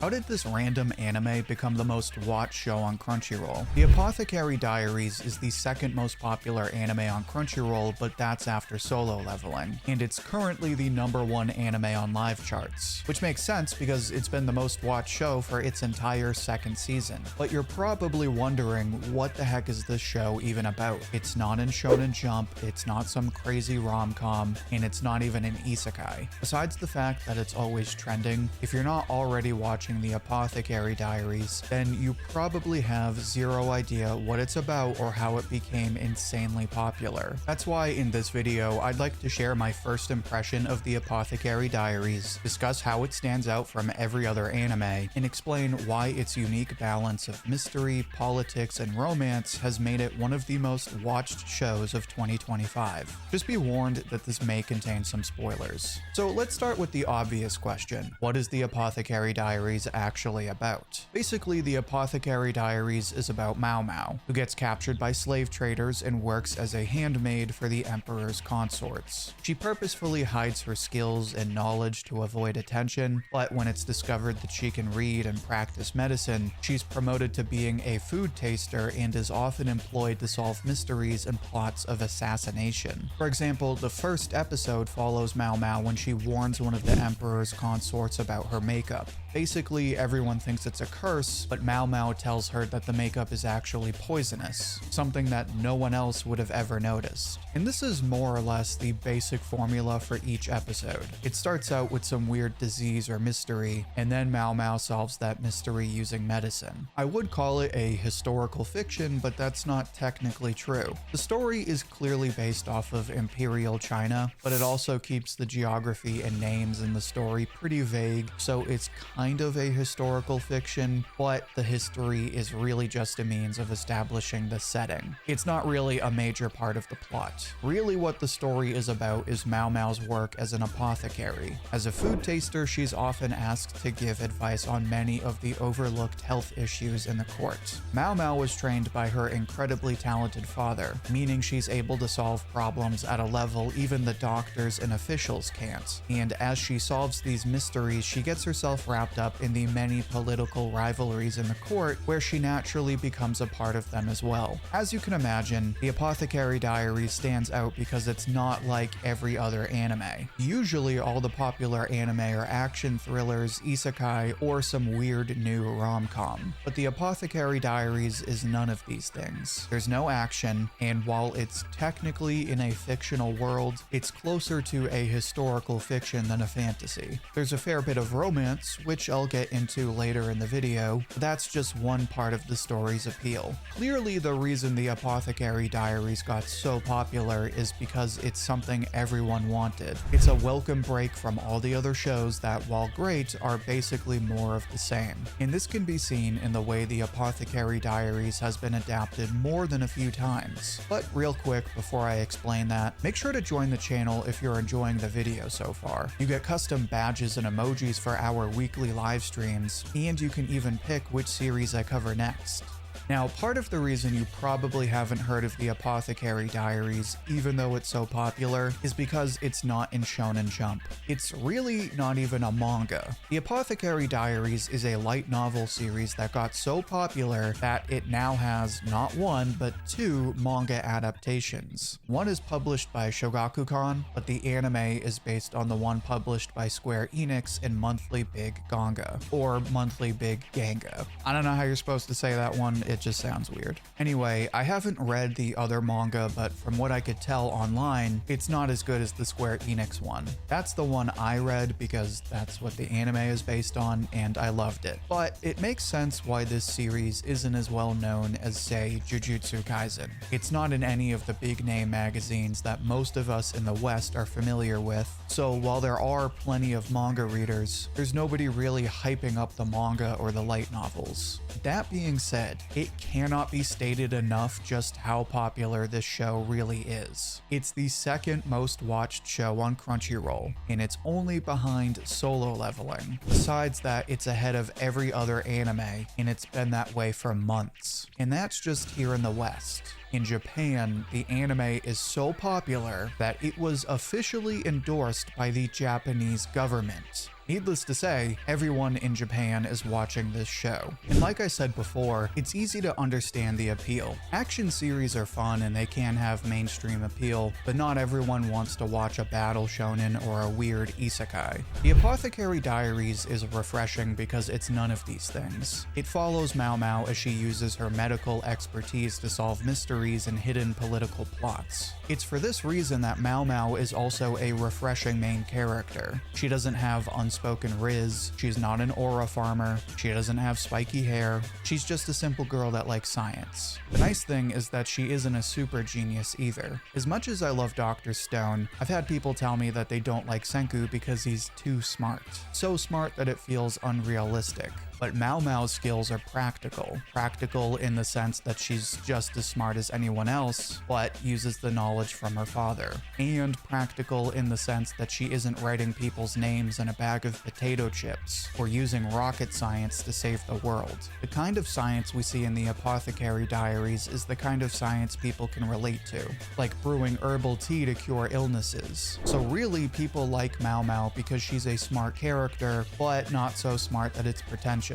How did this random anime become the most watched show on Crunchyroll? The Apothecary Diaries is the second most popular anime on Crunchyroll, but that's after Solo Leveling, and it's currently the #1 anime on live charts, which makes sense because it's been the most watched show for its entire second season. But you're probably wondering, what the heck is this show even about? It's not in Shonen Jump, it's not some crazy rom-com, and it's not even an isekai. Besides the fact that it's always trending, if you're not already watching the Apothecary Diaries, then you probably have zero idea what it's about or how it became insanely popular. That's why in this video, I'd like to share my first impression of the Apothecary Diaries, discuss how it stands out from every other anime, and explain why its unique balance of mystery, politics, and romance has made it one of the most watched shows of 2025. Just be warned that this may contain some spoilers. So let's start with the obvious question. What is the Apothecary Diaries actually about? Basically, the Apothecary Diaries is about Mao Mao, who gets captured by slave traders and works as a handmaid for the Emperor's consorts. She purposefully hides her skills and knowledge to avoid attention, but when it's discovered that she can read and practice medicine, she's promoted to being a food taster and is often employed to solve mysteries and plots of assassination. For example, the first episode follows Mao Mao when she warns one of the Emperor's consorts about her makeup. Basically, everyone thinks it's a curse, but Mao Mao tells her that the makeup is actually poisonous, something that no one else would have ever noticed. And this is more or less the basic formula for each episode. It starts out with some weird disease or mystery, and then Mao Mao solves that mystery using medicine. I would call it a historical fiction, but that's not technically true. The story is clearly based off of Imperial China, but it also keeps the geography and names in the story pretty vague, so it's kind of a historical fiction, but the history is really just a means of establishing the setting. It's not really a major part of the plot. Really what the story is about is Mao Mao's work as an apothecary. As a food taster, she's often asked to give advice on many of the overlooked health issues in the court. Mao Mao was trained by her incredibly talented father, meaning she's able to solve problems at a level even the doctors and officials can't. And as she solves these mysteries, she gets herself wrapped up in the many political rivalries in the court, where she naturally becomes a part of them as well. As you can imagine, the Apothecary Diaries stands out because it's not like every other anime. Usually all the popular anime are action thrillers, isekai, or some weird new rom-com. But the Apothecary Diaries is none of these things. There's no action, and while it's technically in a fictional world, it's closer to a historical fiction than a fantasy. There's a fair bit of romance, which I'll get into later in the video, but that's just one part of the story's appeal. Clearly, the reason the Apothecary Diaries got so popular is because it's something everyone wanted. It's a welcome break from all the other shows that, while great, are basically more of the same. And this can be seen in the way the Apothecary Diaries has been adapted more than a few times. But real quick, before I explain that, make sure to join the channel if you're enjoying the video so far. You get custom badges and emojis for our weekly live streams, and you can even pick which series I cover next. Now, part of the reason you probably haven't heard of the Apothecary Diaries, even though it's so popular, is because it's not in Shonen Jump. It's really not even a manga. The Apothecary Diaries is a light novel series that got so popular that it now has not one, but two manga adaptations. One is published by Shogakukan, but the anime is based on the one published by Square Enix in Monthly Big Ganga, or Monthly Big Ganga. I don't know how you're supposed to say that one. It just sounds weird. Anyway, I haven't read the other manga, but from what I could tell online, it's not as good as the Square Enix one. That's the one I read because that's what the anime is based on, and I loved it. But it makes sense why this series isn't as well known as, say, Jujutsu Kaisen. It's not in any of the big name magazines that most of us in the West are familiar with, so while there are plenty of manga readers, there's nobody really hyping up the manga or the light novels. That being said, it cannot be stated enough just how popular this show really is. It's the second most watched show on Crunchyroll, and it's only behind Solo Leveling. Besides that, it's ahead of every other anime, and it's been that way for months. And that's just here in the West. In Japan, the anime is so popular that it was officially endorsed by the Japanese government. Needless to say, everyone in Japan is watching this show. And like I said before, it's easy to understand the appeal. Action series are fun and they can have mainstream appeal, but not everyone wants to watch a battle shonen or a weird isekai. The Apothecary Diaries is refreshing because it's none of these things. It follows Mao Mao as she uses her medical expertise to solve mysteries and hidden political plots. It's for this reason that Mao Mao is also a refreshing main character. She doesn't have unspoken riz, she's not an aura farmer, she doesn't have spiky hair, she's just a simple girl that likes science. The nice thing is that she isn't a super genius either. As much as I love Dr. Stone, I've had people tell me that they don't like Senku because he's too smart. So smart that it feels unrealistic. But Mao Mao's skills are practical. Practical in the sense that she's just as smart as anyone else, but uses the knowledge from her father. And practical in the sense that she isn't writing people's names in a bag of potato chips, or using rocket science to save the world. The kind of science we see in the Apothecary Diaries is the kind of science people can relate to, like brewing herbal tea to cure illnesses. So really, people like Mao Mao because she's a smart character, but not so smart that it's pretentious.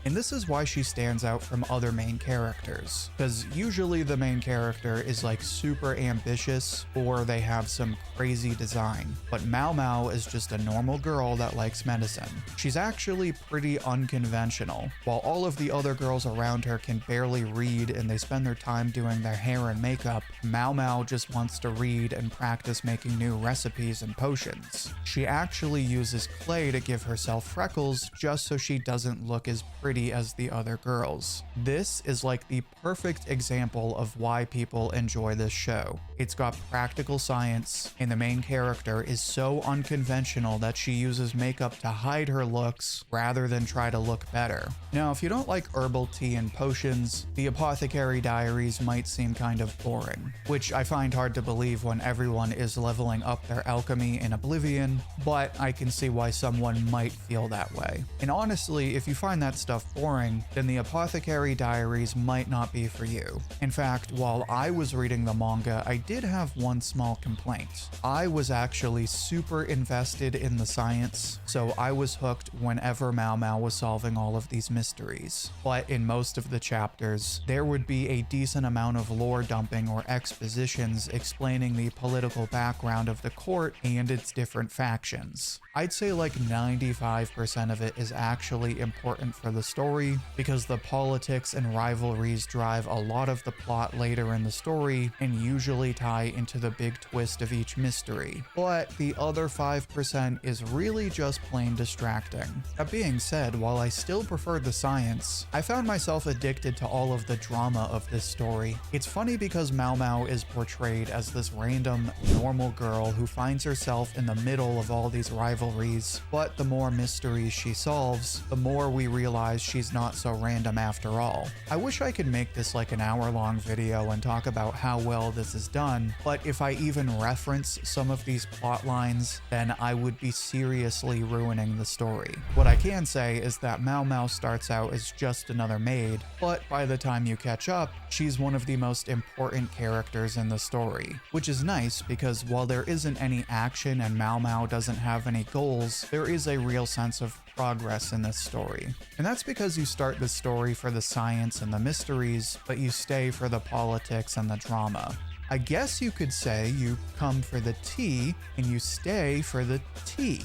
And this is why she stands out from other main characters, because usually the main character is like super ambitious or they have some crazy design, but Mao Mao is just a normal girl that likes medicine. She's actually pretty unconventional. While all of the other girls around her can barely read and they spend their time doing their hair and makeup, Mao Mao just wants to read and practice making new recipes and potions. She actually uses clay to give herself freckles just so she doesn't look as pretty as the other girls. This is like the perfect example of why people enjoy this show. It's got practical science, and the main character is so unconventional that she uses makeup to hide her looks rather than try to look better. Now, if you don't like herbal tea and potions, the Apothecary Diaries might seem kind of boring, which I find hard to believe when everyone is leveling up their alchemy in Oblivion, but I can see why someone might feel that way. And honestly, if you find that stuff boring, then the Apothecary Diaries might not be for you. In fact, while I was reading the manga, I did have one small complaint. I was actually super invested in the science, so I was hooked whenever Mao Mao was solving all of these mysteries. But in most of the chapters, there would be a decent amount of lore dumping or expositions explaining the political background of the court and its different factions. I'd say like 95% of it is actually important for the story, because the politics and rivalries drive a lot of the plot later in the story and usually tie into the big twist of each mystery. But the other 5% is really just plain distracting. That being said, while I still prefer the science, I found myself addicted to all of the drama of this story. It's funny because Mao Mao is portrayed as this random, normal girl who finds herself in the middle of all these rivalries, but the more mysteries she solves, the more we realize she's not so random after all. I wish I could make this like an hour-long video and talk about how well this is done, but if I even reference some of these plot lines, then I would be seriously ruining the story. What I can say is that Mao Mao starts out as just another maid, but by the time you catch up, she's one of the most important characters in the story, which is nice because while there isn't any action and Mao Mao doesn't have any goals, there is a real sense of progress in this story. And that's because you start the story for the science and the mysteries, but you stay for the politics and the drama. I guess you could say you come for the tea and you stay for the tea.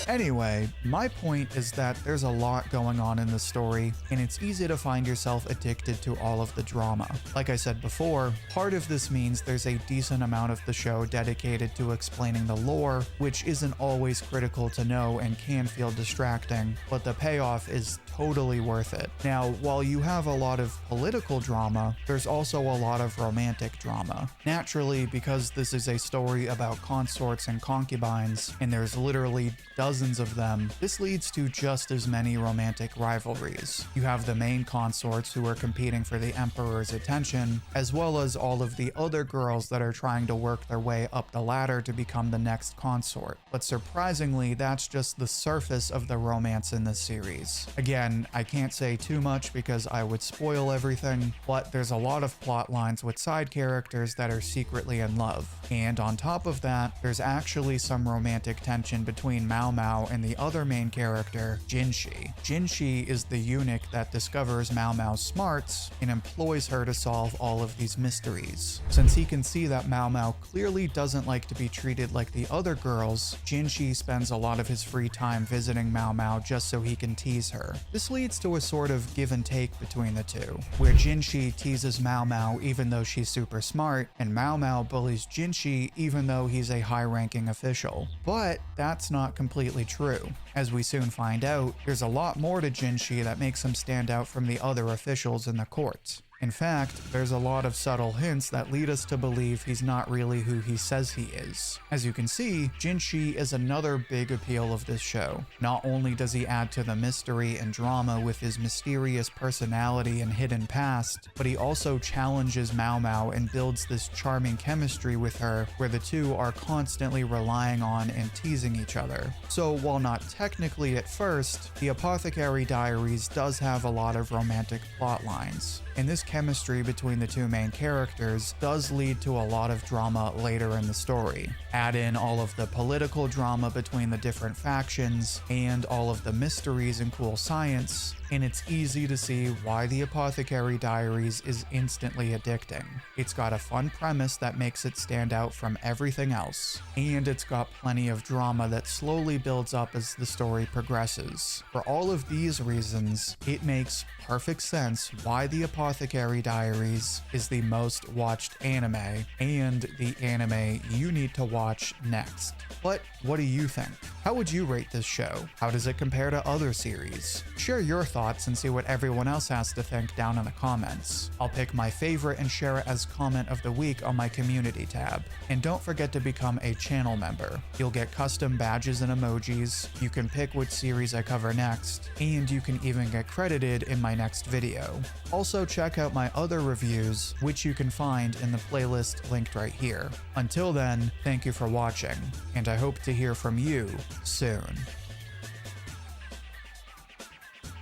Anyway, my point is that there's a lot going on in the story, and it's easy to find yourself addicted to all of the drama. Like I said before, part of this means there's a decent amount of the show dedicated to explaining the lore, which isn't always critical to know and can feel distracting, but the payoff is totally worth it. Now, while you have a lot of political drama, there's also a lot of romantic drama. Naturally, because this is a story about consorts and concubines, and there's literally dozens of them, this leads to just as many romantic rivalries. You have the main consorts who are competing for the emperor's attention, as well as all of the other girls that are trying to work their way up the ladder to become the next consort. But surprisingly, that's just the surface of the romance in this series. Again, I can't say too much because I would spoil everything, but there's a lot of plot lines with side characters that are secretly in love. And on top of that, there's actually some romantic tension between Mao Mao Mao and the other main character, Jinshi. Jinshi is the eunuch that discovers Mao Mao's smarts and employs her to solve all of these mysteries. Since he can see that Mao Mao clearly doesn't like to be treated like the other girls, Jinshi spends a lot of his free time visiting Mao Mao just so he can tease her. This leads to a sort of give and take between the two, where Jinshi teases Mao Mao even though she's super smart, and Mao Mao bullies Jinshi even though he's a high-ranking official. But that's not completely true. As we soon find out, there's a lot more to Jinshi that makes him stand out from the other officials in the court. In fact, there's a lot of subtle hints that lead us to believe he's not really who he says he is. As you can see, Jinshi is another big appeal of this show. Not only does he add to the mystery and drama with his mysterious personality and hidden past, but he also challenges Mao Mao and builds this charming chemistry with her where the two are constantly relying on and teasing each other. So while not technically at first, the Apothecary Diaries does have a lot of romantic plot lines. And this chemistry between the two main characters does lead to a lot of drama later in the story. Add in all of the political drama between the different factions and all of the mysteries and cool science, and it's easy to see why the Apothecary Diaries is instantly addicting. It's got a fun premise that makes it stand out from everything else, and it's got plenty of drama that slowly builds up as the story progresses. For all of these reasons, it makes perfect sense why the Apothecary Diaries is the most watched anime, and the anime you need to watch next. But what do you think? How would you rate this show? How does it compare to other series? Share your thoughts and see what everyone else has to think down in the comments. I'll pick my favorite and share it as comment of the week on my community tab. And don't forget to become a channel member. You'll get custom badges and emojis, you can pick which series I cover next, and you can even get credited in my next video. Also check out my other reviews, which you can find in the playlist linked right here. Until then, thank you for watching, and I hope to hear from you soon.